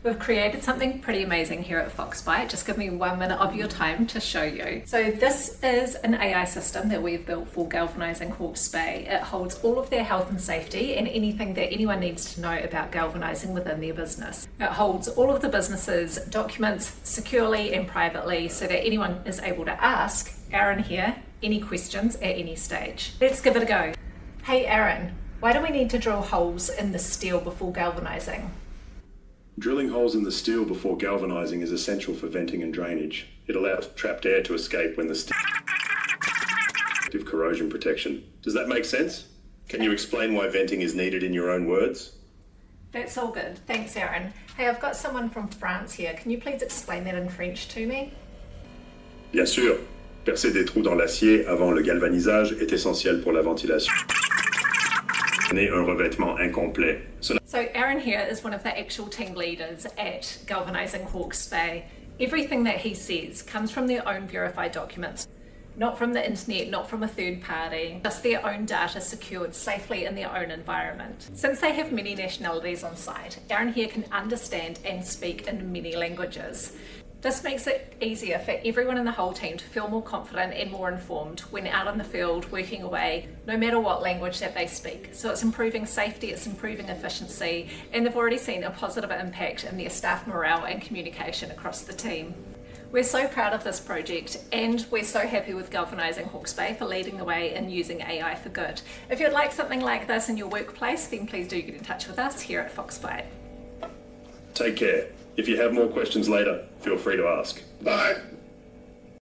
We've created something pretty amazing here at Foxbyte. Just give me 1 minute of your time to show you. So this is an AI system that we've built for Galvanising Hawke Spay. It holds all of their health and safety and anything that anyone needs to know about galvanizing within their business. It holds all of the business's documents securely and privately so that anyone is able to ask Aaron here any questions at any stage. Let's give it a go. Hey Aaron, why do we need to drill holes in the steel before galvanizing? Drilling holes in the steel before galvanizing is essential for venting and drainage. It allows trapped air to escape when the steel has corrosion protection. Does that make sense? Can you explain why venting is needed in your own words? That's all good. Thanks, Aaron. Hey, I've got someone from France here. Can you please explain that in French to me? Bien sûr. Percer des trous dans l'acier avant le galvanisage est essentiel pour la ventilation. Un revêtement incomplet. So Aaron here is one of the actual team leaders at Galvanising Hawke Spay. Everything that he says comes from their own verified documents, not from the internet, not from a third party, just their own data secured safely in their own environment. Since they have many nationalities on site, Aaron here can understand and speak in many languages. This makes it easier for everyone in the whole team to feel more confident and more informed when out in the field working away, no matter what language that they speak. So it's improving safety, it's improving efficiency, and they've already seen a positive impact in their staff morale and communication across the team. We're so proud of this project, and we're so happy with Galvanising Hawke Spay for leading the way in using AI for good. If you'd like something like this in your workplace, then please do get in touch with us here at Foxbyte. Take care. If you have more questions later, feel free to ask. Bye.